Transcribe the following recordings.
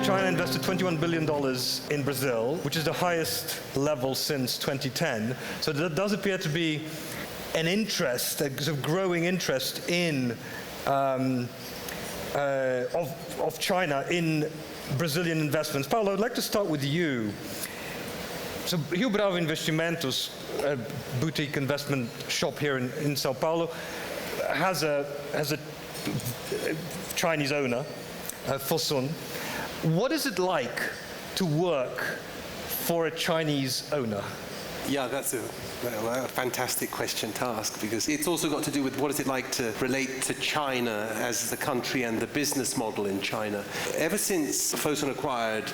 China invested $21 billion in Brazil, which is the highest level since 2010. So there does appear to be an interest, a sort of growing interest in of China in Brazilian investments. Paulo, I'd like to start with you. So Rio Bravo Investimentos, a boutique investment shop here in Sao Paulo, has a Chinese owner, Fosun. What is it like to work for a Chinese owner? Yeah, that's a fantastic question to ask, because it's also got to do with what is it like to relate to China as the country and the business model in China. Ever since Fosun acquired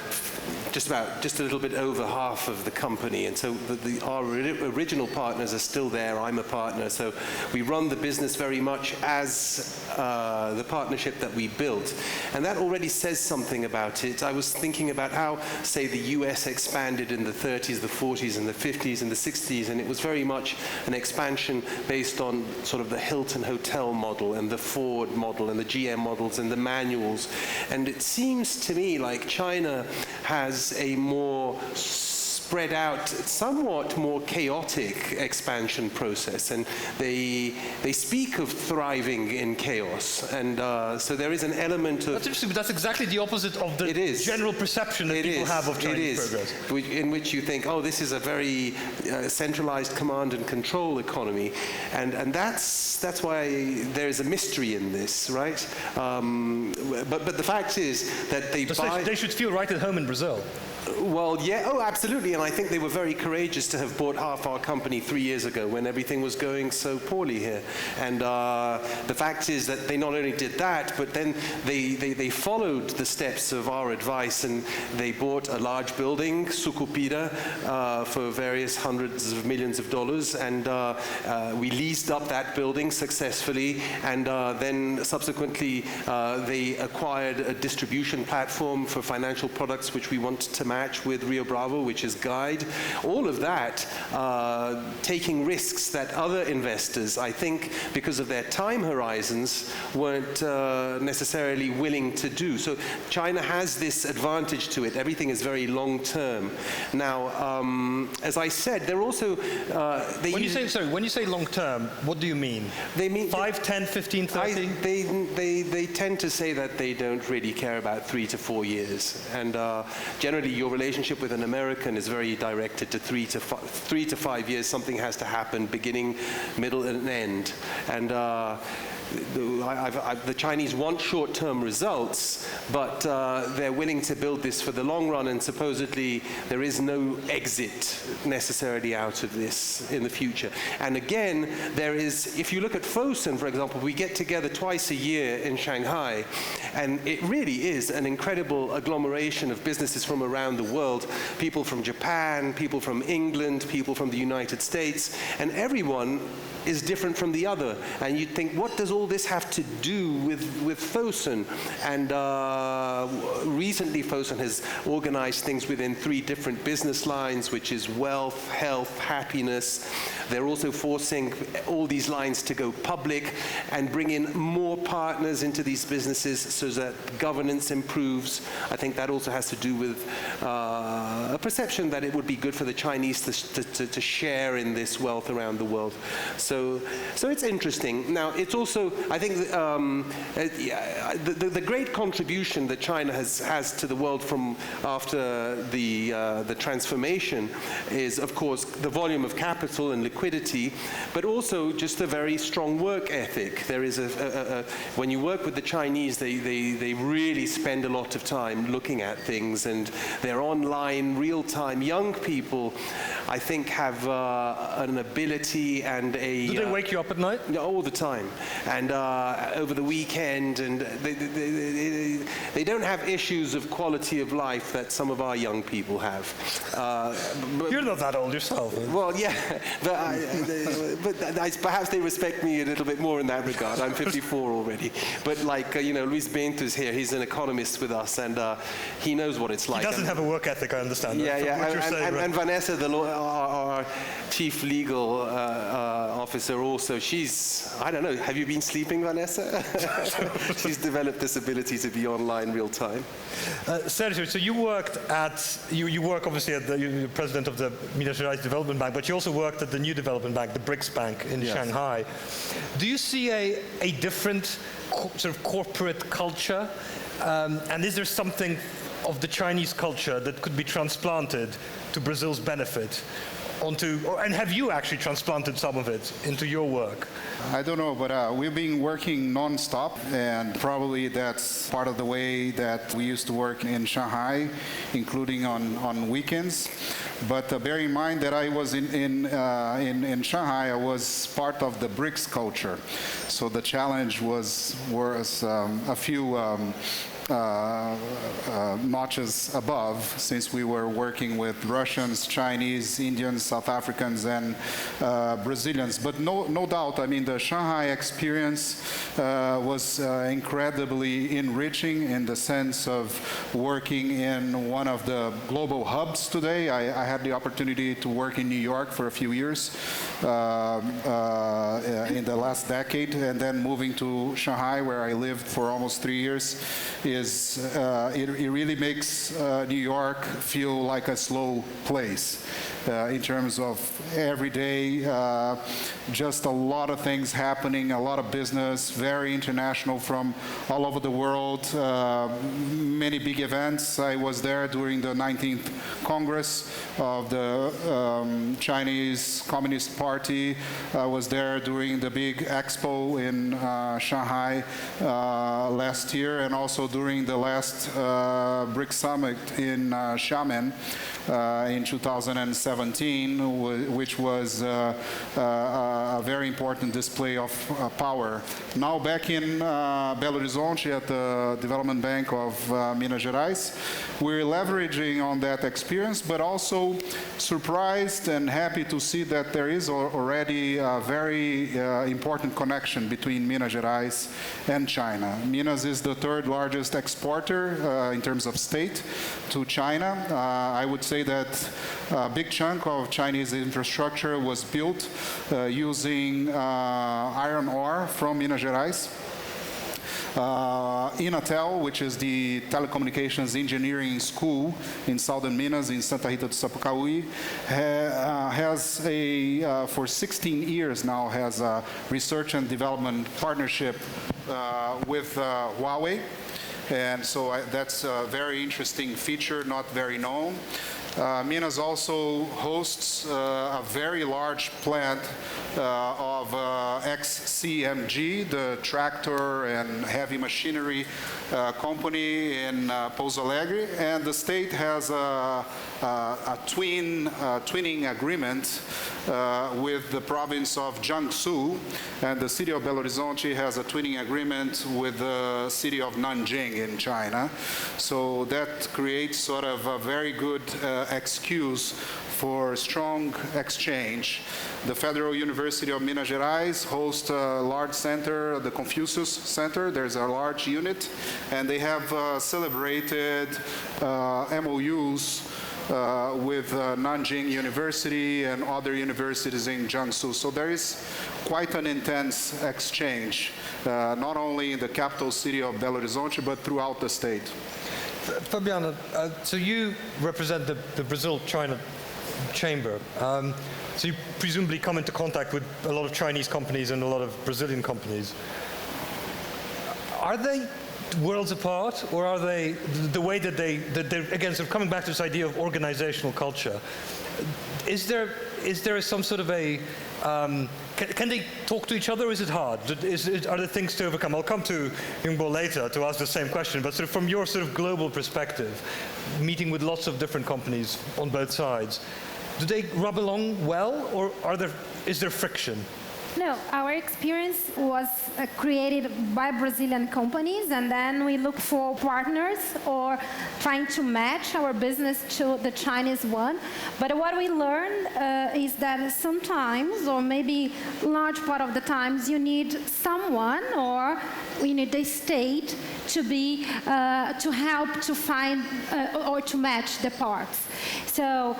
just a little bit over half of the company, and so our original partners are still there. I'm a partner, so we run the business very much as the partnership that we built, and that already says something about it. I was thinking about how, say, the US expanded in the 30s, the 40s, and the 50s, and the 60s, and it was very much an expansion based on sort of the Hilton Hotel model and the Ford model and the GM models and the manuals. And it seems to me like China has a more spread out, somewhat more chaotic expansion process, and they speak of thriving in chaos, and so there is an element of... That's interesting, but that's exactly the opposite of the general perception that people have of Chinese progress. In which you think, oh, this is a very centralized command and control economy, and that's why there is a mystery in this, right? But the fact is that they should feel right at home in Brazil. Well, yeah, oh, absolutely, and I think they were very courageous to have bought half our company 3 years ago when everything was going so poorly here. And the fact is that they not only did that, but then they followed the steps of our advice, and they bought a large building, Sucupira, for various hundreds of millions of dollars, and we leased up that building successfully, and then subsequently they acquired a distribution platform for financial products which we want to match with Rio Bravo, which is Guide. All of that taking risks that other investors, I think, because of their time horizons, weren't necessarily willing to do. So China has this advantage to it. Everything is very long term. Now, as I said, they're also... when you say long term, what do you mean? They mean 5, 10, 15, 30? They tend to say that they don't really care about 3 to 4 years. And generally, your relationship with an American is very directed to 3 to 5 years. Something has to happen, beginning, middle, and end. And the Chinese want short-term results, but they're willing to build this for the long run, and supposedly there is no exit necessarily out of this in the future. And again, there is, if you look at Fosun, for example, we get together twice a year in Shanghai, and it really is an incredible agglomeration of businesses from around the world, people from Japan, people from England, people from the United States, and everyone is different from the other. And you'd think, what does all this have to do with Fosun? And recently Fosun has organized things within 3 different business lines, which is wealth, health, happiness. They're also forcing all these lines to go public and bring in more partners into these businesses so that governance improves. I think that also has to do with a perception that it would be good for the Chinese to share in this wealth around the world. So it's interesting. Now, it's also, I think, the great contribution that China has to the world from after the transformation is, of course, the volume of capital and liquidity, but also just a very strong work ethic. There is when you work with the Chinese, they really spend a lot of time looking at things, and they're online, real-time. Young people, I think, have an ability and a... Do they wake you up at night? All the time, and over the weekend, and they don't have issues of quality of life that some of our young people have. You're not that old yourself. Well, yeah, but perhaps they respect me a little bit more in that regard. I'm 54 already. But like, Luis Bento's here, he's an economist with us, and he knows what it's like. He doesn't have a work ethic, I understand. Yeah, yeah, and Vanessa, our chief legal officer, officer also. She's, I don't know, have you been sleeping, Vanessa? She's developed this ability to be online real time. Sergio, so you worked at, you work obviously at you're president of the Minas Gerais Development Bank, but you also worked at the new development bank, the BRICS Bank in Shanghai. Do you see a different sort of corporate culture? And is there something of the Chinese culture that could be transplanted to Brazil's benefit and have you actually transplanted some of it into your work? I don't know, but we've been working non-stop, and probably that's part of the way that we used to work in Shanghai, including on weekends. But bear in mind that I was in Shanghai, I was part of the BRICS culture. So the challenge was a few notches above, since we were working with Russians, Chinese, Indians, South Africans, and Brazilians. But no doubt, I mean, the Shanghai experience was incredibly enriching in the sense of working in one of the global hubs today. I had the opportunity to work in New York for a few years in the last decade, and then moving to Shanghai, where I lived for almost 3 years. It really makes New York feel like a slow place in terms of every day, just a lot of things happening, a lot of business, very international from all over the world, many big events. I was there during the 19th Congress of the Chinese Communist Party. I was there during the big expo in Shanghai last year, and also during the last BRICS Summit in Xiamen in 2017, which was a very important display of power. Now back in Belo Horizonte at the Development Bank of Minas Gerais, we're leveraging on that experience, but also surprised and happy to see that there is already a very important connection between Minas Gerais and China. Minas is the third largest exporter in terms of state to China. I would say that a big chunk of Chinese infrastructure was built using iron ore from Minas Gerais. Inatel, which is the telecommunications engineering school in southern Minas, in Santa Rita do Sapucaí, has for 16 years now, has a research and development partnership with Huawei. And so that's a very interesting feature, not very known. Minas also hosts a very large plant of XCMG, the tractor and heavy machinery company in Pouso Alegre, and the state has a twinning agreement with the province of Jiangsu, and the city of Belo Horizonte has a twinning agreement with the city of Nanjing in China. So that creates sort of a very good excuse for strong exchange. The Federal University of Minas Gerais hosts a large center, the Confucius Center. There's a large unit, and they have celebrated MOUs with Nanjing University and other universities in Jiangsu. So there is quite an intense exchange, not only in the capital city of Belo Horizonte, but throughout the state. Fabiana, so you represent the Brazil-China Chamber. So you presumably come into contact with a lot of Chinese companies and a lot of Brazilian companies. Are they worlds apart, or are they the way that they again, sort of coming back to this idea of organizational culture? Is there some sort of a can they talk to each other, or is it hard? Are there things to overcome? I'll come to Yungbo later to ask the same question, but sort of from your sort of global perspective, meeting with lots of different companies on both sides, do they rub along well, or is there friction? No, our experience was created by Brazilian companies, and then we look for partners or trying to match our business to the Chinese one. But what we learned is that sometimes, or maybe large part of the times, you need someone or you need the state to be to help to find or to match the parts. So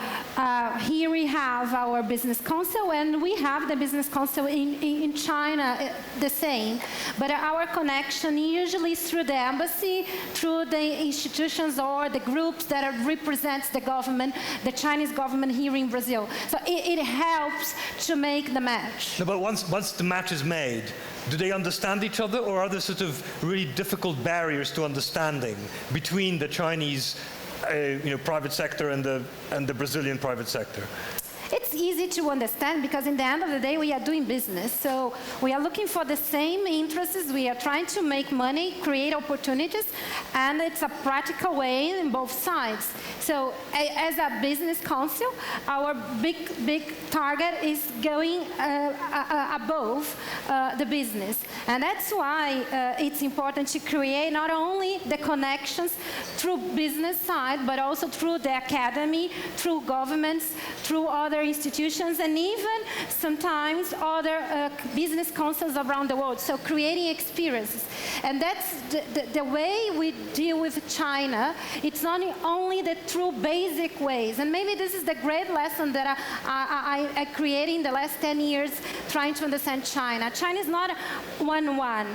here we have our business council, and we have the business council in in China, the same. But our connection usually is through the embassy, through the institutions or the groups that represents the government, the Chinese government here in Brazil. So it helps to make the match. No, but once the match is made, do they understand each other, or are there sort of really difficult barriers to understanding between the Chinese private sector and the Brazilian private sector? It's easy to understand because in the end of the day we are doing business. So we are looking for the same interests. We are trying to make money, create opportunities, and it's a practical way in both sides. So as a business council, our big target is going above the business. And that's why it's important to create not only the connections through business side, but also through the academy, through governments, through other institutions, and even sometimes other business councils around the world. So creating experiences. And that's the way we deal with China. It's not only the true basic ways. And maybe this is the great lesson that I created in the last 10 years trying to understand China. China is not one-one.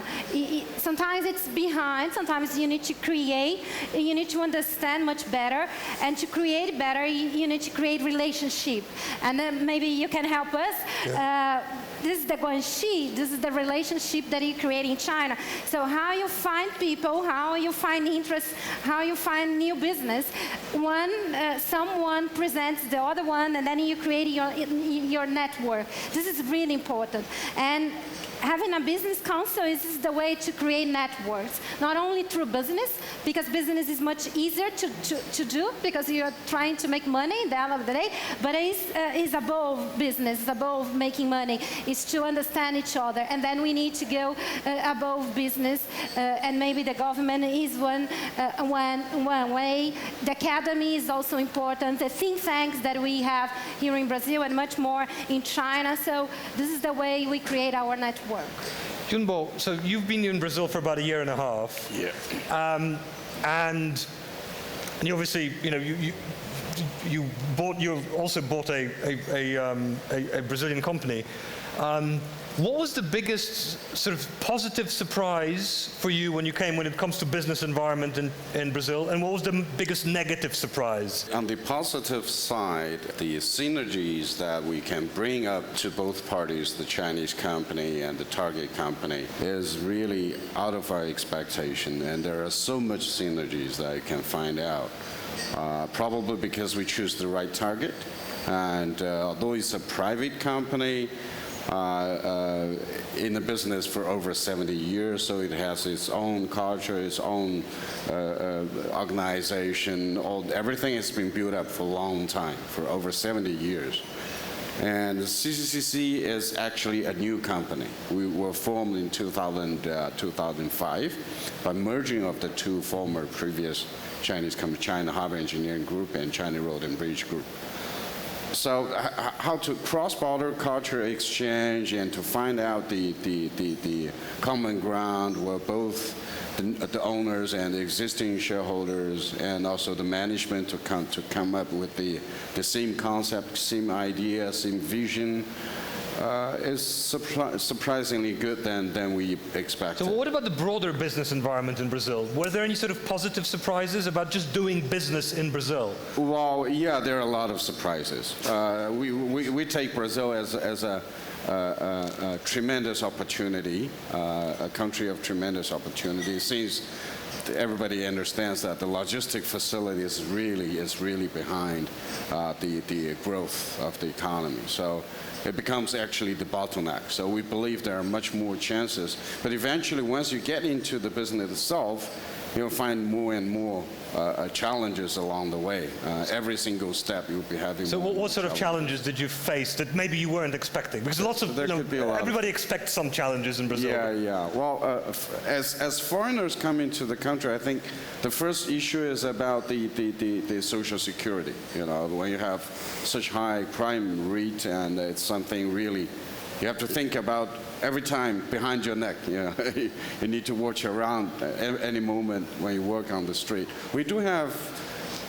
Sometimes it's behind. Sometimes you need to create. You need to understand much better. And to create better, you need to create relationship. And then maybe you can help us. Yeah. This is the guanxi. This is the relationship that you create in China. So how you find people, how you find interest, how you find new business. Someone presents the other one, and then you create your network. This is really important. And having a business council is the way to create networks, not only through business, because business is much easier to do because you're trying to make money at the end of the day, but it's above business, it's above making money. It's to understand each other, and then we need to go above business, and maybe the government is one way. The academy is also important, the think tanks that we have here in Brazil and much more in China. So this is the way we create our network. Junbo, so you've been in Brazil for about a year and a half. Yeah. And you obviously, you also bought a Brazilian company. What was the biggest sort of positive surprise for you when it comes to business environment in Brazil, and what was the biggest negative surprise? On the positive side, the synergies that we can bring up to both parties, the Chinese company and the target company, is really out of our expectation, and there are so much synergies that you can find out. Probably because we choose the right target, and although it's a private company, in the business for over 70 years, so it has its own culture, its own organization. Everything has been built up for a long time, for over 70 years. And CCCC is actually a new company. We were formed in 2005 by merging of the two former previous Chinese companies, China Harbor Engineering Group and China Road and Bridge Group. So how to cross-border culture exchange and to find out the common ground where both the owners and the existing shareholders and also the management to come up with the same concept, same idea, same vision is surprisingly good than we expected. So what about the broader business environment in Brazil? Were there any sort of positive surprises about just doing business in Brazil? Well, yeah, there are a lot of surprises. We take Brazil as a tremendous opportunity, a country of tremendous opportunity, since everybody understands that the logistic facility is really behind the growth of the economy. So it becomes actually the bottleneck. So we believe there are much more chances. But eventually, once you get into the business itself, you'll find more and more challenges along the way. Every single step you'll be having. So what sort of challenges did you face that maybe you weren't expecting? Because lots of, everybody expects some challenges in Brazil. Yeah. Well, as foreigners come into the country, I think the first issue is about the social security. When you have such high crime rate, and it's something really you have to think about every time behind your neck. You need to watch around any moment when you work on the street. We do have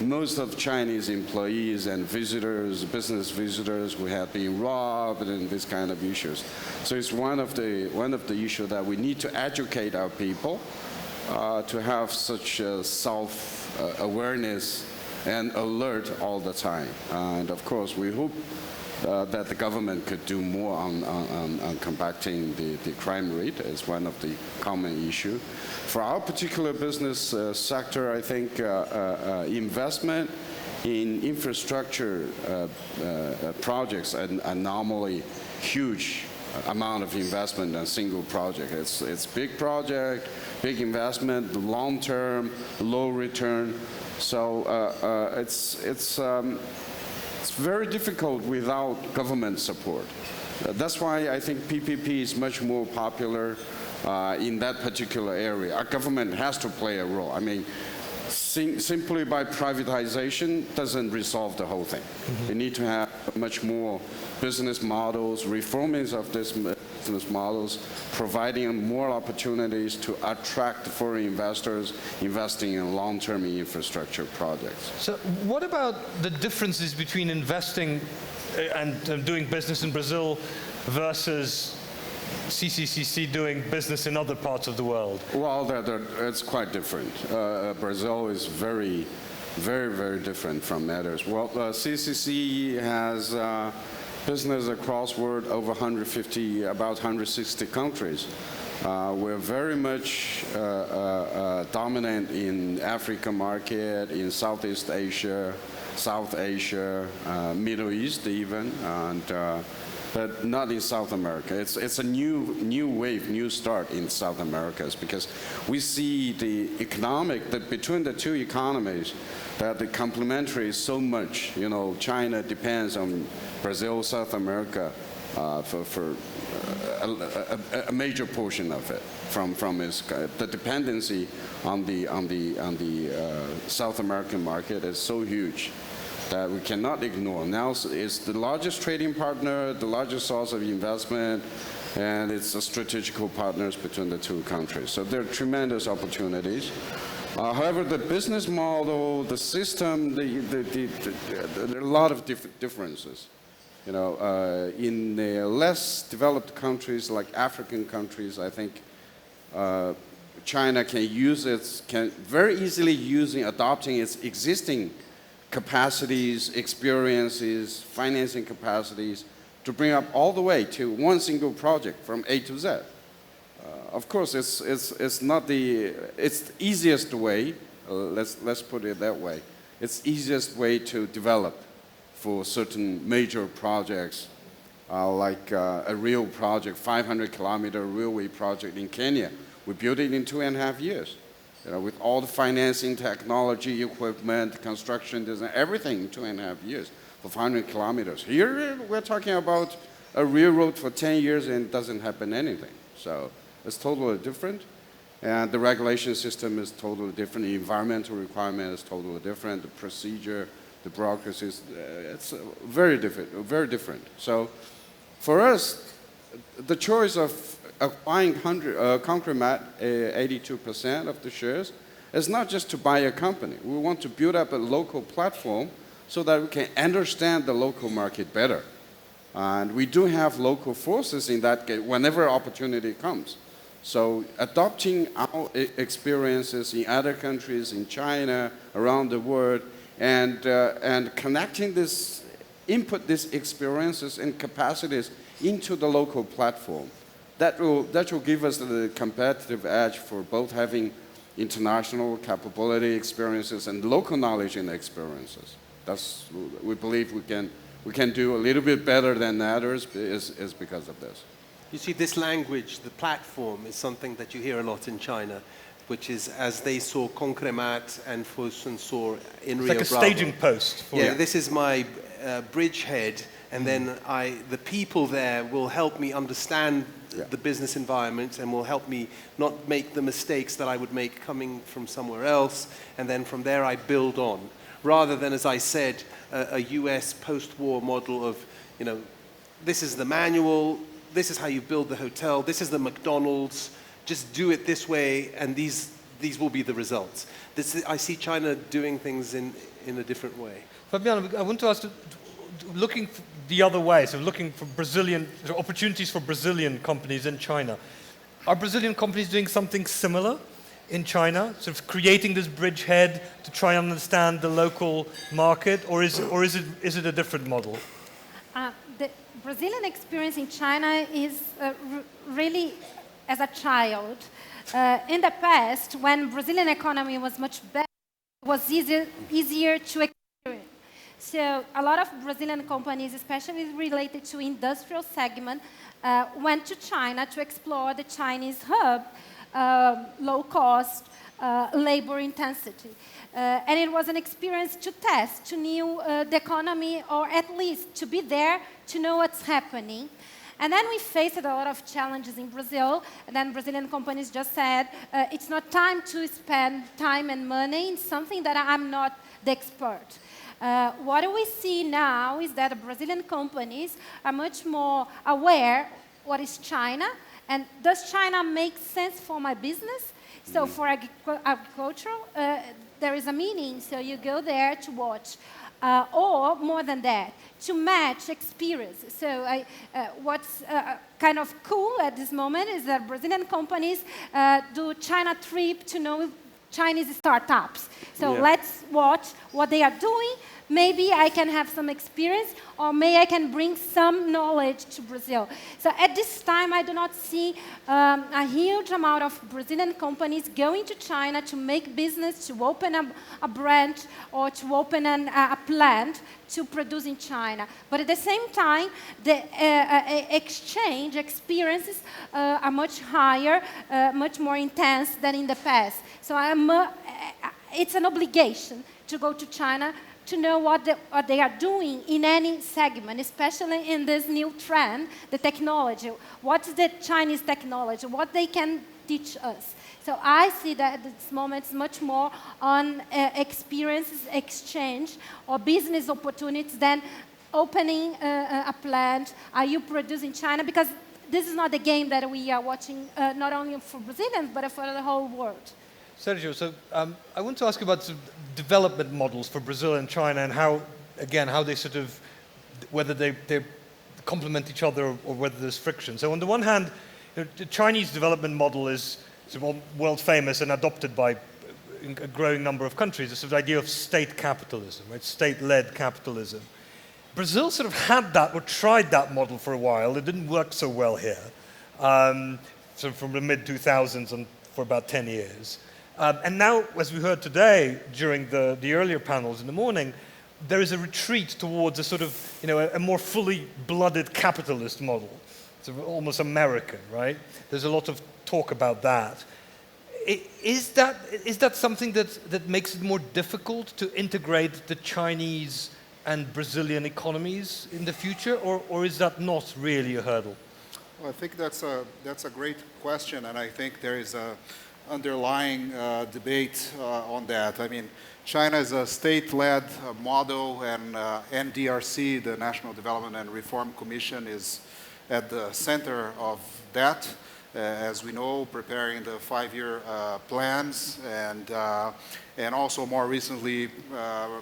most of Chinese employees and visitors, business visitors, who have been robbed and this kind of issues. So it's one of the issues that we need to educate our people to have such self-awareness and alert all the time. And of course, we hope that the government could do more on combating the crime rate as one of the common issue. For our particular business sector, I think investment in infrastructure projects are normally huge amount of investment in a single project. It's big project, big investment, long-term, low return. So it's very difficult without government support. That's why I think PPP is much more popular in that particular area. Our government has to play a role. I mean, simply by privatization doesn't resolve the whole thing. We need to have much more business models, reforming of these business models, providing more opportunities to attract foreign investors investing in long-term infrastructure projects. So what about the differences between investing and doing business in Brazil versus CCCC doing business in other parts of the world? Well, it's quite different. Brazil is very, very different from others. Well, CCC has business across the world over 150, about 160 countries. We're very much dominant in African market, in Southeast Asia, South Asia, Middle East even, and but not in South America. It's a new wave, new start in South America, because we see the between the two economies, that the complementary is so much. You know, China depends on Brazil, South America for a major portion of it. From its the dependency on the South American market is so huge that we cannot ignore. Now it's the largest trading partner, the largest source of investment, and it's a strategical partners between the two countries. So there are tremendous opportunities. However, the business model, the system, there are a lot of differences. You know, in the less developed countries like African countries, I think China can very easily adopting its existing capacities, experiences, financing capacities to bring up all the way to one single project from A to Z. Of course, it's not it's the easiest way. Let's put it that way. It's the easiest way to develop for certain major projects, like a rail project, 500-kilometer railway project in Kenya. We built it in 2.5 years. You know, with all the financing, technology, equipment, construction, design, everything in 2.5 years for 500 kilometers. Here, we're talking about a railroad for 10 years and it doesn't happen anything. So it's totally different. And the regulation system is totally different. The environmental requirement is totally different. The procedure, the bureaucracy, it's very different. So for us, the choice of buying Concremat 82% of the shares is not just to buy a company. We want to build up a local platform so that we can understand the local market better. And we do have local forces in that case whenever opportunity comes. So adopting our experiences in other countries, in China, around the world, and connecting these experiences and capacities into the local platform. That will give us the competitive edge for both having international capability experiences and local knowledge and experiences. We believe we can do a little bit better than others is because of this. You see, this language, the platform, is something that you hear a lot in China, which is as they saw Concremat and Fosun saw in Rio Bravo. It's like a staging post. Yeah, this is my bridgehead, and then the people there will help me understand the business environment and will help me not make the mistakes that I would make coming from somewhere else, and then from there I build on. Rather than, as I said, a US post-war model of, you know, this is the manual, this is how you build the hotel, this is the McDonald's, just do it this way and these will be the results. I see China doing things in in a different way. Fabiano, I want to ask, looking the other way, so looking for opportunities for Brazilian companies in China, are Brazilian companies doing something similar in China, sort of creating this bridgehead to try and understand the local market, or is it a different model? The Brazilian experience in China is really as a child. In the past, when Brazilian economy was much better, it was easier to experience. So a lot of Brazilian companies, especially related to industrial segment, went to China to explore the Chinese hub, low cost, labor intensity. And it was an experience to test, to know the economy, or at least to be there to know what's happening. And then we faced a lot of challenges in Brazil, and then Brazilian companies just said, it's not time to spend time and money in something that I'm not the expert. What we see now is that Brazilian companies are much more aware what is China, and does China make sense for my business? So for agricultural, there is a meaning, so you go there to watch. Or more than that, to match experience. So what's kind of cool at this moment is that Brazilian companies do China trip to know Chinese startups. So let's watch what they are doing. Maybe I can have some experience, or maybe I can bring some knowledge to Brazil. So at this time, I do not see a huge amount of Brazilian companies going to China to make business, to open a branch, or to open a plant to produce in China. But at the same time, the exchange experiences are much higher, much more intense than in the past. So it's an obligation to go to China to know what they are doing in any segment, especially in this new trend, the technology. What's the Chinese technology? What they can teach us? So I see that at this moment it's much more on experiences, exchange, or business opportunities than opening a plant. Are you producing China? Because this is not the game that we are watching, not only for Brazilians, but for the whole world. Sergio, so I want to ask you about sort of development models for Brazil and China, and how they sort of, whether they complement each other or whether there's friction. So on the one hand, the Chinese development model is sort of world famous and adopted by a growing number of countries. This sort of idea of state capitalism, right? State-led capitalism. Brazil sort of had that, or tried that model for a while. It didn't work so well here. So from the mid-2000s and for about 10 years. And now, as we heard today during the earlier panels in the morning, there is a retreat towards a sort of, a more fully blooded capitalist model. It's almost American, right? There's a lot of talk about that. Is that something that makes it more difficult to integrate the Chinese and Brazilian economies in the future, or is that not really a hurdle? Well, I think that's a great question, and I think there is a underlying debate on that. I mean, China is a state-led model, and NDRC, the National Development and Reform Commission, is at the center of that. As we know, preparing the 5-year plans, and also more recently,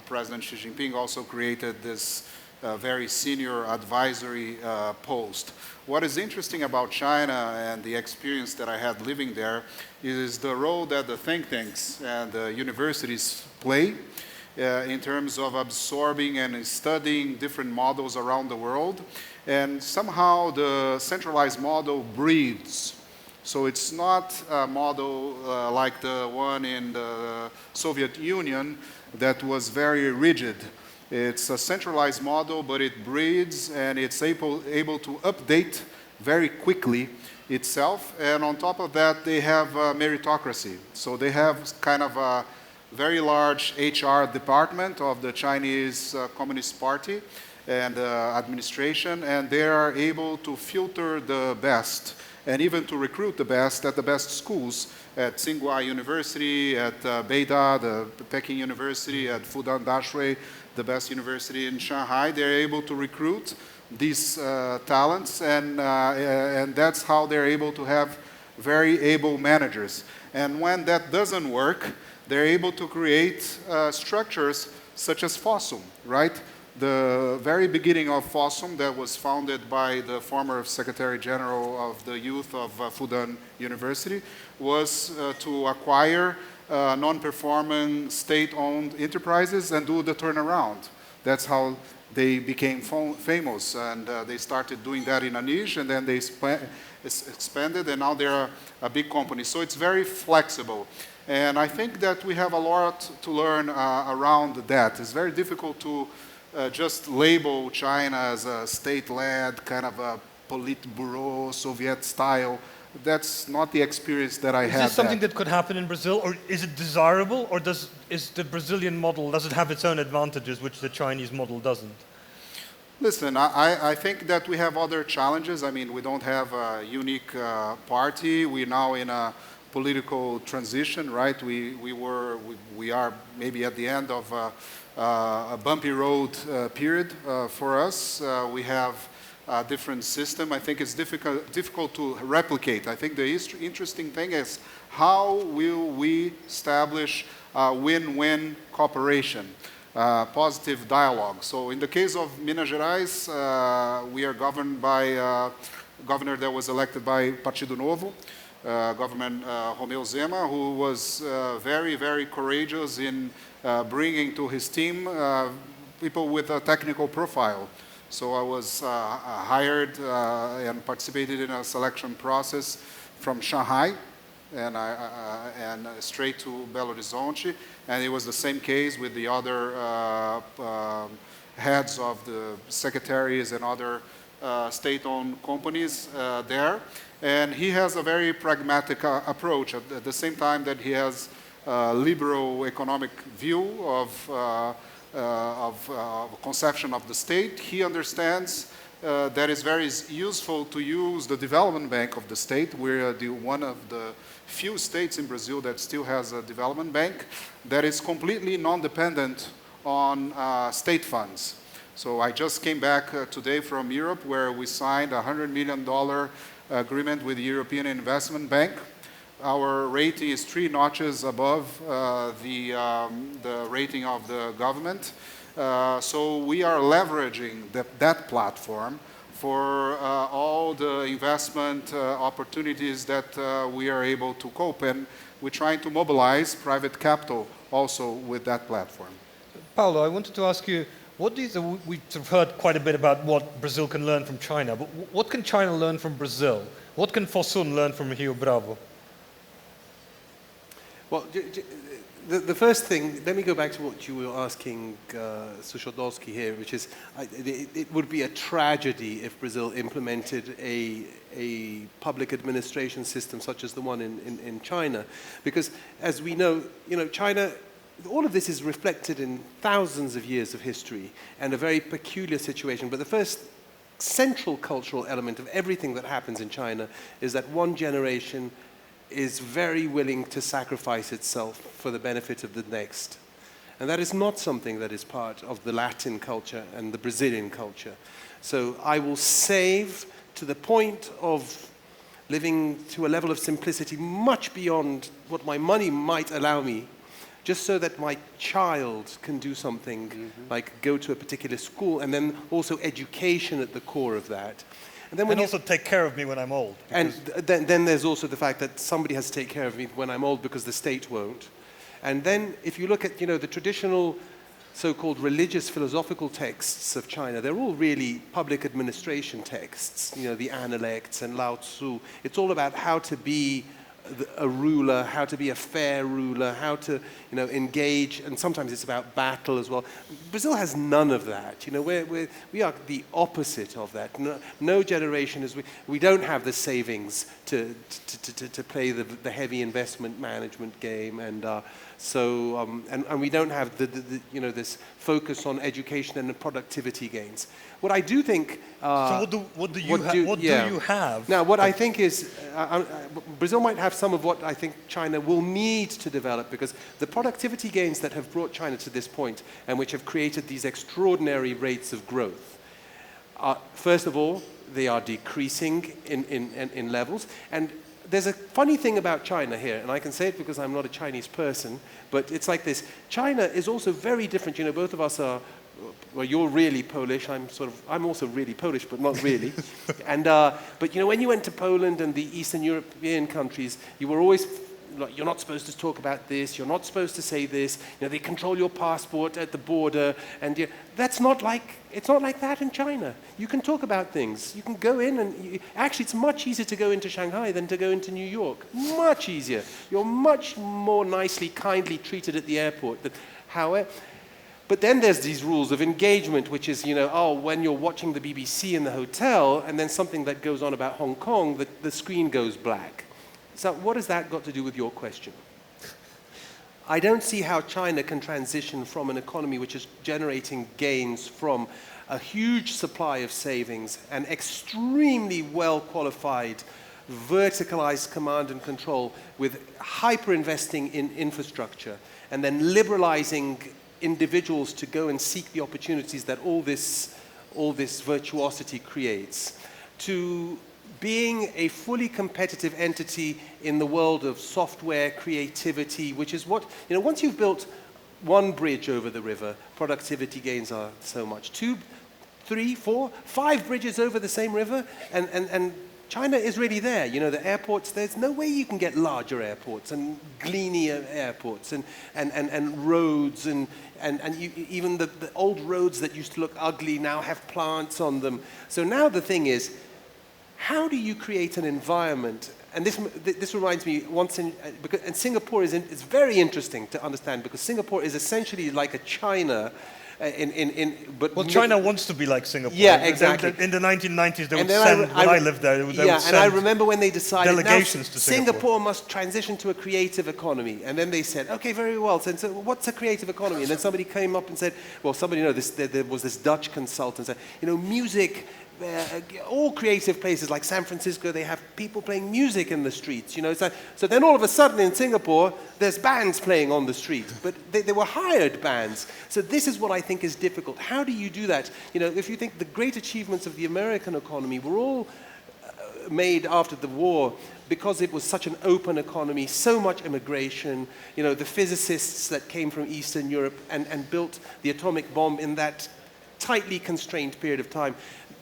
President Xi Jinping also created this very senior advisory post. What is interesting about China and the experience that I had living there is the role that the think tanks and the universities play in terms of absorbing and studying different models around the world. And somehow the centralized model breathes. So it's not a model like the one in the Soviet Union that was very rigid. It's a centralized model, but it breathes, and it's able to update very quickly itself. And on top of that, they have meritocracy. So they have kind of a very large HR department of the Chinese Communist Party and administration, and they are able to filter the best and even to recruit the best at the best schools, at Tsinghua University, at Beida, the Peking University, at Fudan Dashui, the best university in Shanghai. They're able to recruit these talents, and that's how they're able to have very able managers. And when that doesn't work, they're able to create structures such as Fossum, right? The very beginning of Fossum, that was founded by the former Secretary General of the Youth of Fudan University, was to acquire non-performing state-owned enterprises and do the turnaround. That's how they became famous, and they started doing that in a niche, and then they expanded, and now they're a big company. So it's very flexible. And I think that we have a lot to learn around that. It's very difficult to just label China as a state-led, kind of a Politburo, Soviet style. That's not the experience that I had. Is this something that could happen in Brazil, or is it desirable, or is the Brazilian model, does it have its own advantages, which the Chinese model doesn't? Listen, I think that we have other challenges. I mean, we don't have a unique party. We're now in a political transition, right? We are maybe at the end of a bumpy road period for us. We have a different system. I think it's difficult to replicate. I think the interesting thing is how will we establish a win-win cooperation, positive dialogue. So in the case of Minas Gerais, we are governed by a governor that was elected by Partido Novo, Government Romeu Zema, who was very, very courageous in bringing to his team people with a technical profile. So I was hired and participated in a selection process from Shanghai and straight to Belo Horizonte. And it was the same case with the other heads of the secretaries and other state-owned companies there. And he has a very pragmatic approach at the same time that he has a liberal economic view of conception of the state. He understands that it's very useful to use the development bank of the state. We're one of the few states in Brazil that still has a development bank that is completely non-dependent on state funds. So I just came back today from Europe, where we signed a $100 million agreement with the European Investment Bank. Our rating is 3 notches above the rating of the government. So we are leveraging that platform for all the investment opportunities that we are able to cope, and we're trying to mobilize private capital also with that platform. Paulo, I wanted to ask you, we've heard quite a bit about what Brazil can learn from China, but what can China learn from Brazil? What can Fosun learn from Rio Bravo? Well, the first thing, let me go back to what you were asking Suchodolski here, which is it would be a tragedy if Brazil implemented a public administration system such as the one in China. Because as we know, China, all of this is reflected in thousands of years of history and a very peculiar situation. But the first central cultural element of everything that happens in China is that one generation is very willing to sacrifice itself for the benefit of the next. And that is not something that is part of the Latin culture and the Brazilian culture. So I will save to the point of living to a level of simplicity much beyond what my money might allow me, just so that my child can do something like go to a particular school, and then also education at the core of that. And then also take care of me when I'm old. And then there's also the fact that somebody has to take care of me when I'm old because the state won't. And then if you look at the traditional so-called religious philosophical texts of China, they're all really public administration texts, the Analects and Lao Tzu. It's all about how to be a ruler, how to be a fair ruler, how to engage, and sometimes it's about battle as well. Brazil has none of that. We are the opposite of that. No generation is. We don't have the savings to play the heavy investment management game, and and we don't have this focus on education and productivity gains. What I do think. So what do you have? Now, what I think is Brazil might have some of what I think China will need to develop, because the productivity gains that have brought China to this point and which have created these extraordinary rates of growth, first of all, they are decreasing in levels, and there's a funny thing about China here, and I can say it because I'm not a Chinese person, but it's like this. China is also very different. You know, both of us are, well, you're really Polish. I'm also really Polish, but not really. But you know, when you went to Poland and the Eastern European countries, you were always like, you're not supposed to talk about this, you're not supposed to say this, you know, they control your passport at the border, and it's not like that in China. You can talk about things. You can go in and, actually it's much easier to go into Shanghai than to go into New York. Much easier. You're much more nicely, kindly treated at the airport. But then there's these rules of engagement, which is, you know, oh, when you're watching the BBC in the hotel, and then something that goes on about Hong Kong, the screen goes black. So what has that got to do with your question? I don't see how China can transition from an economy which is generating gains from a huge supply of savings and extremely well-qualified, verticalized command and control with hyper-investing in infrastructure and then liberalizing individuals to go and seek the opportunities that all this virtuosity creates, to being a fully competitive entity in the world of software creativity, which is what, you know, once you've built one bridge over the river, productivity gains are so much. 2, 3, 4, 5 bridges over the same river, and China is really there. You know, the airports, there's no way you can get larger airports and gleanier airports and roads and even the old roads that used to look ugly now have plants on them. So now the thing is, how do you create an environment? And this reminds me, and Singapore is very interesting to understand because Singapore is essentially like a China. Well, China wants to be like Singapore. Yeah, exactly. In the 1990s, they would send, when I lived there, they would send I remember when they decided delegations to Singapore must transition to a creative economy. And then they said, okay, very well. So what's a creative economy? And then somebody came up and said, well, there was this Dutch consultant said, you know, music, all creative places like San Francisco, they have people playing music in the streets, you know. So then all of a sudden in Singapore, there's bands playing on the street, but they were hired bands. So this is what I think is difficult. How do you do that? You know, if you think the great achievements of the American economy were all made after the war because it was such an open economy, so much immigration, you know, the physicists that came from Eastern Europe and built the atomic bomb in that tightly constrained period of time.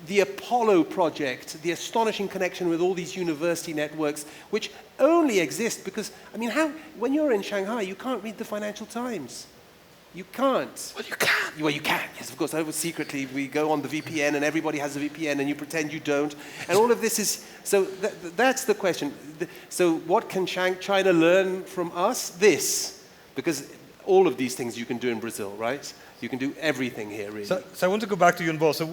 The Apollo project, the astonishing connection with all these university networks, which only exist because, I mean, when you're in Shanghai, you can't read the Financial Times. You can't. Well, you can. Well, you can, yes, of course. Secretly, we go on the VPN and everybody has a VPN and you pretend you don't. And all of this is, so that's the question. So what can China learn from us? This. Because all of these things you can do in Brazil, right? You can do everything here, really. So I want to go back to you and Bo. So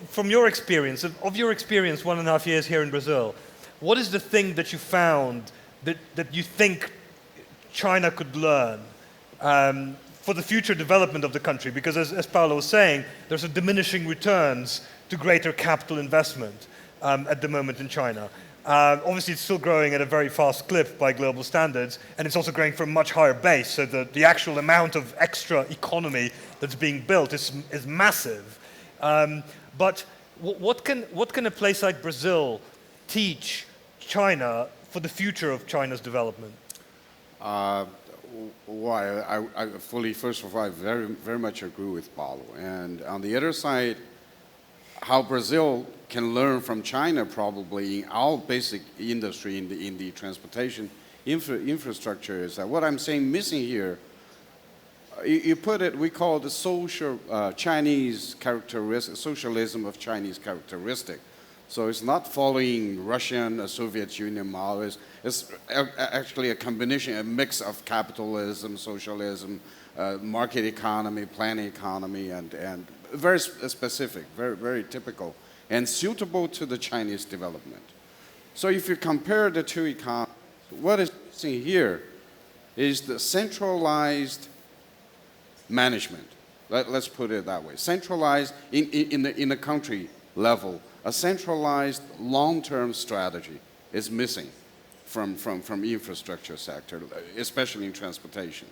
from your experience, of your experience 1.5 years here in Brazil, what is the thing that you found that you think China could learn for the future development of the country? Because as Paolo was saying, there's a diminishing returns to greater capital investment at the moment in China. Obviously, it's still growing at a very fast clip by global standards, and it's also growing from a much higher base. So the actual amount of extra economy that's being built is massive. But what can a place like Brazil teach China for the future of China's development? Well, I fully, first of all, I very much agree with Paulo. And on the other side, how Brazil can learn from China probably in our basic industry in the transportation infrastructure is that what I'm saying missing here, you put it, we call the social Chinese characteristic, socialism of Chinese characteristic. So it's not following Russian, Soviet Union models. It's actually a combination, a mix of capitalism, socialism, market economy, planning economy, and very specific, very typical, and suitable to the Chinese development. So if you compare the two economies, what is missing here is the centralized management. Let's put it that way. Centralized in the country level, a centralized long-term strategy is missing from infrastructure sector, especially in transportation.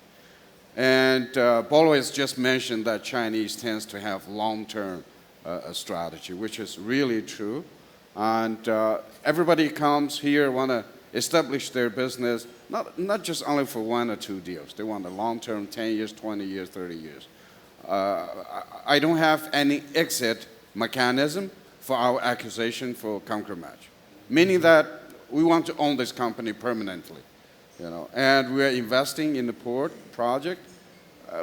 And Paulo has just mentioned that Chinese tends to have long-term strategy, which is really true. And everybody comes here want to establish their business, not just only for 1 or 2 deals. They want a long-term, 10 years, 20 years, 30 years. I don't have any exit mechanism for our acquisition for concrete match, meaning that we want to own this company permanently, and we are investing in the port project,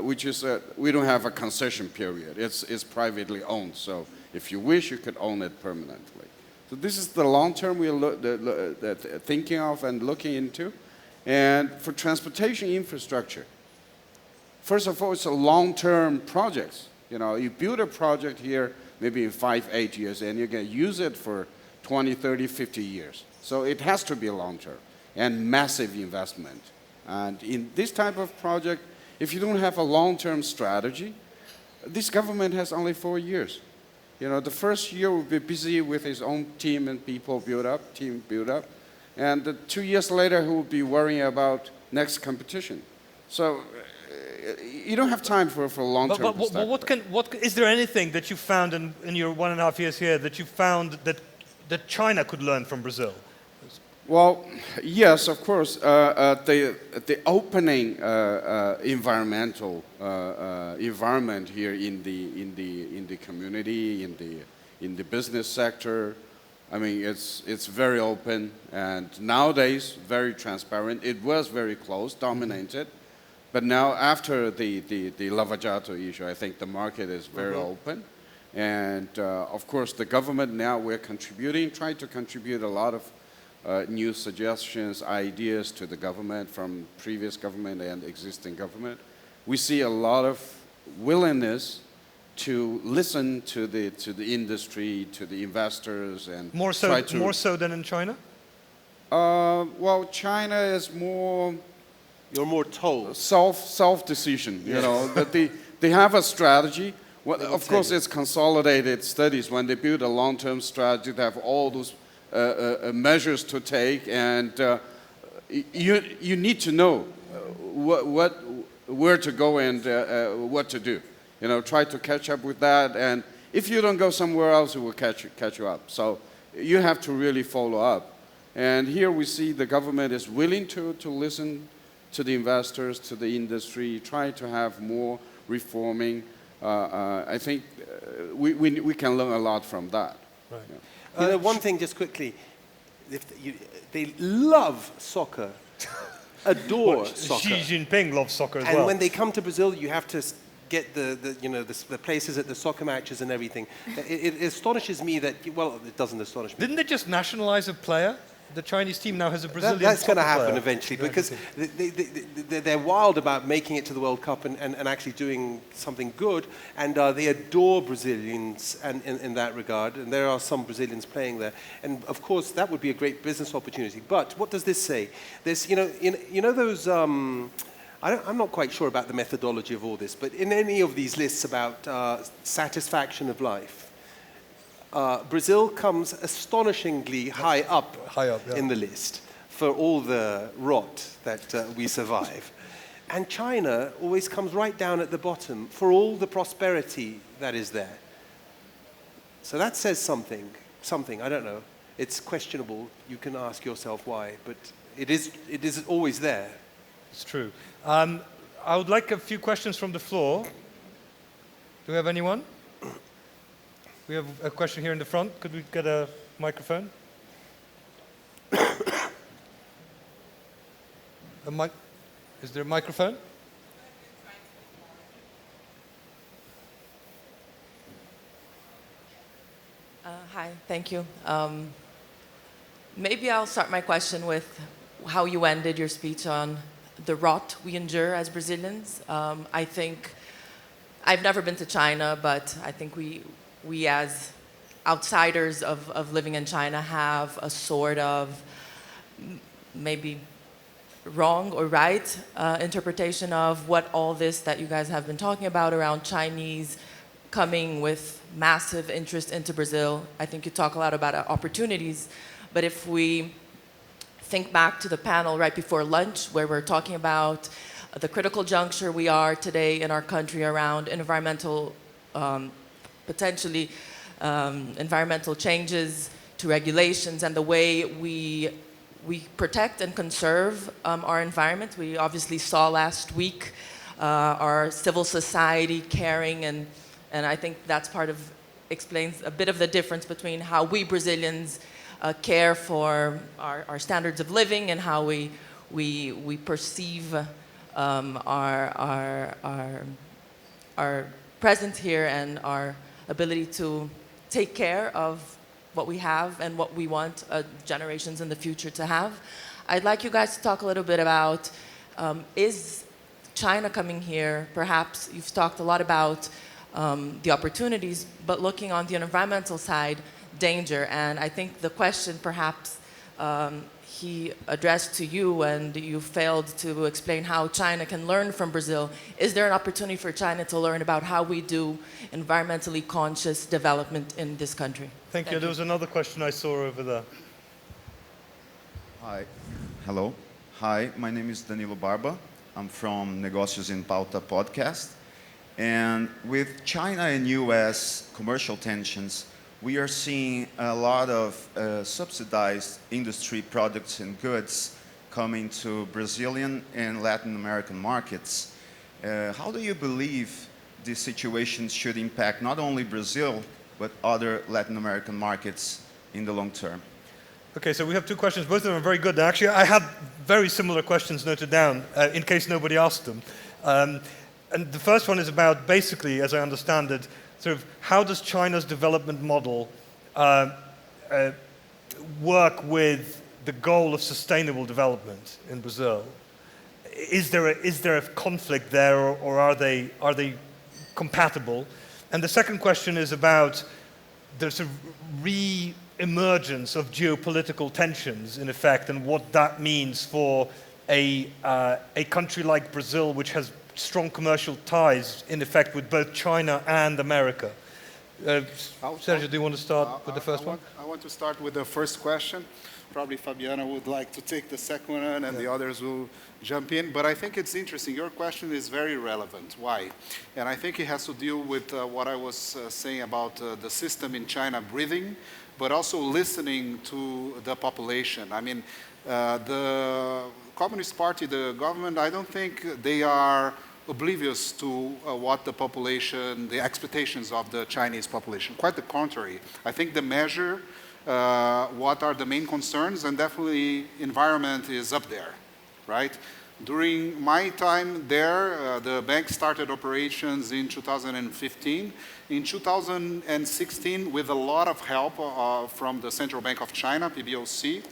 which is we don't have a concession period. It's privately owned, so if you wish, you could own it permanently. So this is the long term we're thinking of and looking into. And for transportation infrastructure, first of all, it's a long-term project. You build a project here maybe in 5, 8 years, and you're going to use it for 20, 30, 50 years. So it has to be a long-term and massive investment. And in this type of project, if you don't have a long-term strategy, this government has only 4 years. The first year will be busy with his own team and people build up, and 2 years later, he will be worrying about next competition. So you don't have time for a long-term perspective. What is there anything that you found in your 1.5 years here that you found that China could learn from Brazil? Well, yes, of course. The opening environmental environment here in the community, in the business sector, I mean, it's very open, and nowadays very transparent. It was very closed, dominated, but now after the Lava Jato issue, I think the market is very open, and of course the government now we're contributing, trying to contribute a lot of new suggestions, ideas to the government from previous government and existing government. We see a lot of willingness to listen to the industry, to the investors, and more so than in China. Well, China is more. You're more told. Self decision. That they have a strategy. Well, of course, it's consolidated studies. When they build a long-term strategy, they have all those measures to take, and you need to know where to go and what to do. Try to catch up with that, and if you don't go somewhere else, it will catch you up. So you have to really follow up. And here we see the government is willing to listen to the investors, to the industry, try to have more reforming. I think we can learn a lot from that. Right. Yeah. One thing just quickly, they love soccer, adore soccer. Xi Jinping loves soccer as and well. when they come to Brazil, you have to get the places at the soccer matches and everything. It astonishes me that, well, it doesn't astonish me. Didn't they just nationalize a player? The Chinese team now has a Brazilian That's going to soccer happen player. eventually, because they're wild about making it to the World Cup and actually doing something good, and they adore Brazilians in that regard, and there are some Brazilians playing there, and of course that would be a great business opportunity. But what does this say? There's, those. I'm not quite sure about the methodology of all this, but in any of these lists about satisfaction of life, Brazil comes astonishingly high up yeah. in the list for all the rot that we survive. And China always comes right down at the bottom for all the prosperity that is there. So that says something, I don't know. It's questionable. You can ask yourself why, but it is always there. It's true. I would like a few questions from the floor. Do we have anyone? We have a question here in the front. Could we get a microphone? Is there a microphone? Hi, thank you. Maybe I'll start my question with how you ended your speech on the rot we endure as Brazilians. I think, I've never been to China, but I think we as outsiders of living in China have a sort of maybe wrong or right interpretation of what all this that you guys have been talking about around Chinese coming with massive interest into Brazil. I think you talk a lot about opportunities, but if we think back to the panel right before lunch where we're talking about the critical juncture we are today in our country around environmental potentially environmental changes to regulations and the way we we protect and conserve our environment. We obviously saw last week our civil society caring, and I think that's explains a bit of the difference between how we Brazilians care for our standards of living and how we perceive our presence here and our ability to take care of what we have and what we want generations in the future to have. I'd like you guys to talk a little bit about, is China coming here? Perhaps you've talked a lot about the opportunities, but looking on the environmental side, danger. And I think the question perhaps he addressed to you, and you failed to explain how China can learn from Brazil. Is there an opportunity for China to learn about how we do environmentally conscious development in this country? Thank you. There was another question I saw over there. Hi. Hello. Hi, my name is Danilo Barba. I'm from Negócios em Pauta podcast. And with China and US commercial tensions, we are seeing a lot of subsidized industry products and goods coming to Brazilian and Latin American markets. How do you believe this situation should impact not only Brazil, but other Latin American markets in the long term? Okay, so we have two questions. Both of them are very good. Actually, I had very similar questions noted down in case nobody asked them. And the first one is about, basically, as I understand it, sort of how does China's development model work with the goal of sustainable development in Brazil? Is there a conflict there, or are they compatible? And the second question is about the sort of re-emergence of geopolitical tensions, in effect, and what that means for a country like Brazil, which has strong commercial ties, in effect, with both China and America. Sergio, do you want to start with the first one? I want to start with the first question. Probably Fabiana would like to take the second one, and the others will jump in. But I think it's interesting. Your question is very relevant. Why? And I think it has to deal with what I was saying about the system in China breathing, but also listening to the population. I mean, the Communist Party, the government, I don't think they are oblivious to what the population, the expectations of the Chinese population. Quite the contrary. I think the measure, what are the main concerns, and definitely environment is up there, right? During my time there, the bank started operations in 2015. In 2016, with a lot of help from the Central Bank of China, PBOC,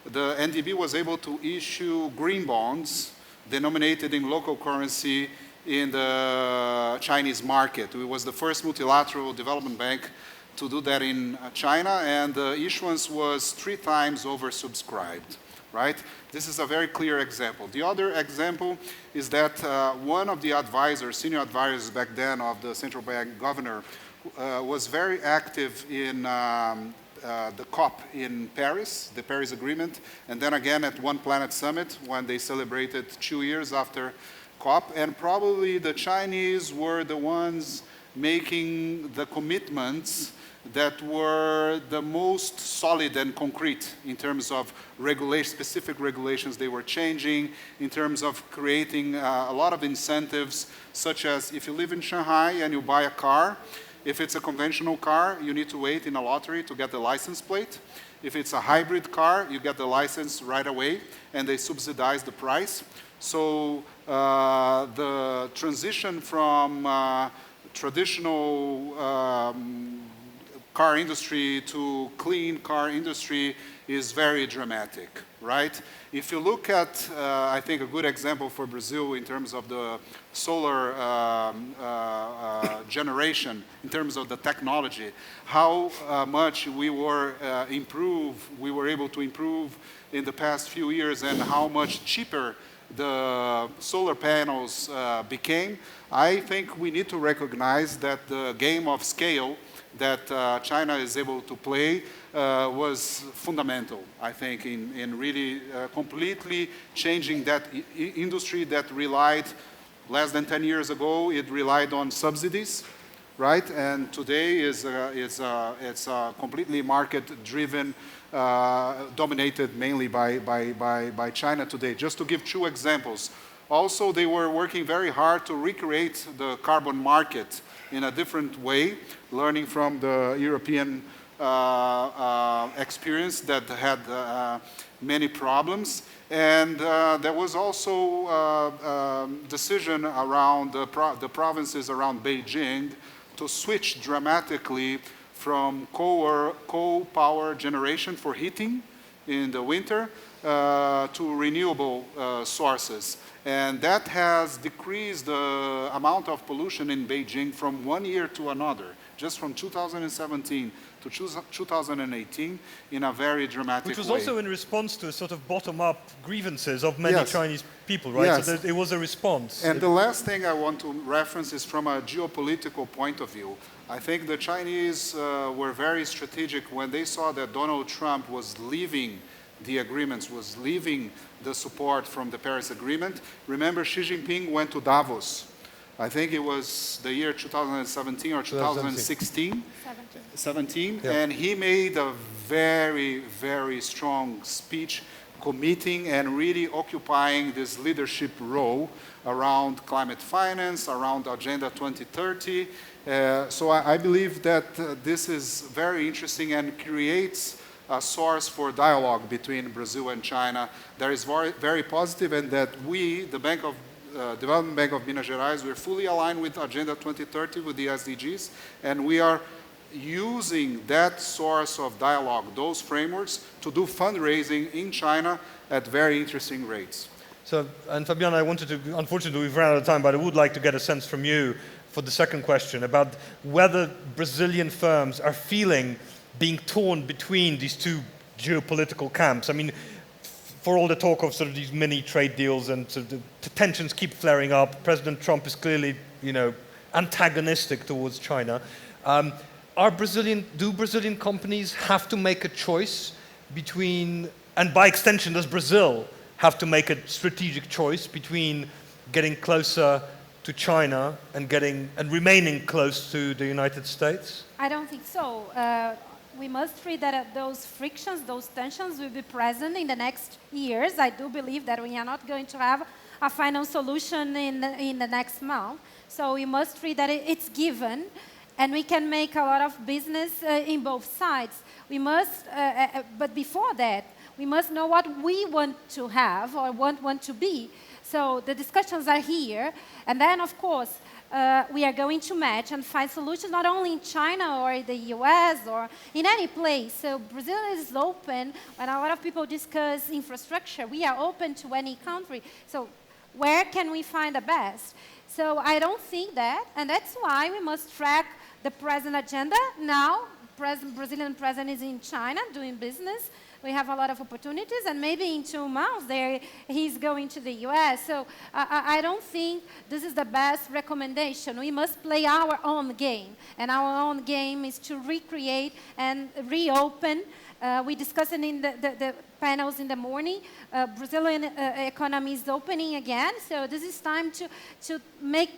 the NDB was able to issue green bonds denominated in local currency in the Chinese market. It was the first multilateral development bank to do that in China, and the issuance was 3 times oversubscribed, right? This is a very clear example. The other example is that one of the advisors, senior advisors back then of the central bank governor, was very active in the COP in Paris, the Paris Agreement, and then again at One Planet Summit when they celebrated 2 years after COP. And probably the Chinese were the ones making the commitments that were the most solid and concrete in terms of specific regulations they were changing, in terms of creating a lot of incentives, such as if you live in Shanghai and you buy a car, if it's a conventional car, you need to wait in a lottery to get the license plate. If it's a hybrid car, you get the license right away, and they subsidize the price. So the transition from traditional car industry to clean car industry is very dramatic, right? If you look at, I think a good example for Brazil in terms of the solar generation, in terms of the technology, how much we were able to improve in the past few years, and how much cheaper the solar panels became. I think we need to recognize that the game of scale that China is able to play was fundamental, I think, in really completely changing that industry that relied, less than 10 years ago, it relied on subsidies right? And today it's completely market-driven, dominated mainly by China today. Just to give two examples. Also, they were working very hard to recreate the carbon market in a different way, learning from the European experience that had many problems. And there was also decision around the provinces around Beijing to switch dramatically from coal power generation for heating in the winter to renewable sources. And that has decreased the amount of pollution in Beijing from one year to another, just from 2017 to 2018 in a very dramatic way. Which was also in response to a sort of bottom-up grievances of many Yes. Chinese people, right? Yes. So it was a response. And the last thing I want to reference is from a geopolitical point of view. I think the Chinese were very strategic when they saw that Donald Trump was leaving the agreements, was leaving the support from the Paris Agreement. Remember, Xi Jinping went to Davos. I think it was the year 2017 or 2016. 17. Yeah. And he made a very, very strong speech committing and really occupying this leadership role around climate finance, around Agenda 2030. So I believe that this is very interesting and creates a source for dialogue between Brazil and China that is very, very positive, and that we, the Development Bank of Minas Gerais, we're fully aligned with Agenda 2030, with the SDGs, and we are using that source of dialogue, those frameworks, to do fundraising in China at very interesting rates. So, and Fabiana, I wanted to, unfortunately we've run out of time, but I would like to get a sense from you for the second question about whether Brazilian firms are feeling being torn between these two geopolitical camps. I mean, for all the talk of sort of these mini trade deals and sort of the tensions keep flaring up, President Trump is clearly, antagonistic towards China. Do Brazilian companies have to make a choice between, and by extension, does Brazil have to make a strategic choice between getting closer to China and remaining close to the United States? I don't think so. We must treat that those frictions, those tensions will be present in the next years. I do believe that we are not going to have a final solution in the next month. So we must treat that it's given, and we can make a lot of business in both sides. We must, but before that, we must know what we want to have or want to be. So the discussions are here, and then of course, we are going to match and find solutions not only in China or the US or in any place. So Brazil is open. When a lot of people discuss infrastructure, we are open to any country. So where can we find the best? So I don't think that, and that's why we must track the present agenda. Now, Brazilian president is in China doing business. We have a lot of opportunities, and maybe in 2 months he's going to the US. So I don't think this is the best recommendation. We must play our own game, and our own game is to recreate and reopen. We discussed it in the panels in the morning. Brazilian economy is opening again, so this is time to make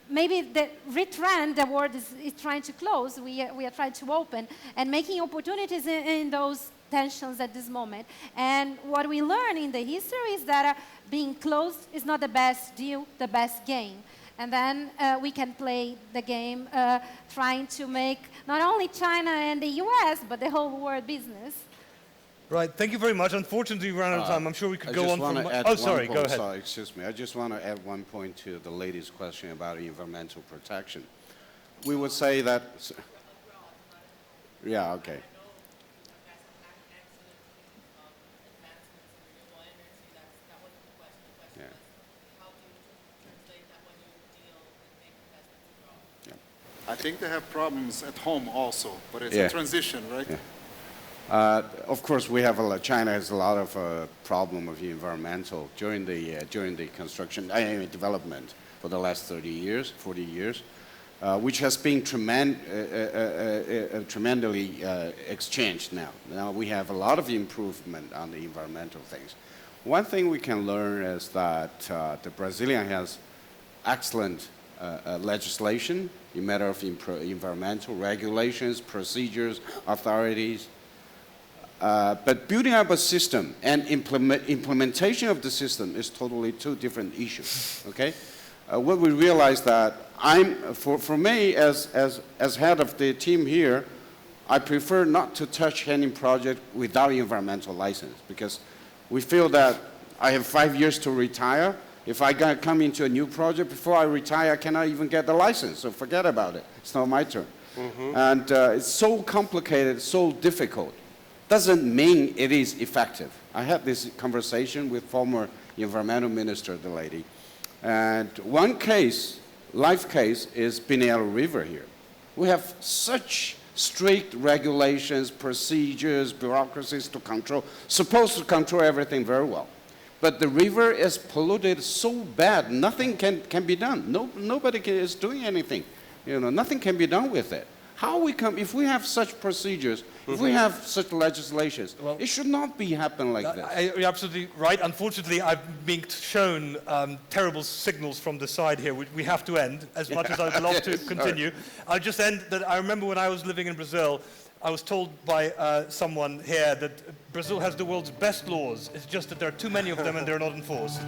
maybe the retrend, the world is trying to close, we are trying to open, and making opportunities in those tensions at this moment. And what we learn in the history is that being closed is not the best deal, the best game. And then we can play the game trying to make not only China and the US, but the whole world business. Right, thank you very much. Unfortunately, we ran out of time. I'm sure we could go on for Oh, sorry, go ahead. Sorry, excuse me. I just want to add one point to the lady's question about environmental protection. We would say that... Yeah, okay. I think they have problems at home also, but it's Yeah. a transition, right? Yeah. Of course, China has a lot of problem with environmental during the construction and development for the last 30 years, 40 years, which has been tremendously exchanged now. Now we have a lot of improvement on the environmental things. One thing we can learn is that the Brazilian has excellent legislation, in matter of environmental regulations, procedures, authorities. But building up a system and implementation of the system is totally two different issues. Okay, what we realize that for me as head of the team here, I prefer not to touch any project without environmental license, because we feel that I have 5 years to retire. If I come into a new project before I retire, I cannot even get the license, so forget about it. It's not my turn. And it's so complicated, so difficult. Doesn't mean it is effective. I had this conversation with former environmental minister, the lady, and one case, life case, is Bilaterally River here. We have such strict regulations, procedures, bureaucracies to control, supposed to control everything very well. But the river is polluted so bad, nothing can be done. Nobody is doing anything. You know, nothing can be done with it. How we come, if we have such procedures, if we have such legislations, well, it should not be happen like this. You're absolutely right. Unfortunately, I'm being shown terrible signals from the side here. We have to end, as much as I'd love to continue. I'll just end that I remember when I was living in Brazil, I was told by someone here that Brazil has the world's best laws. It's just that there are too many of them and they're not enforced.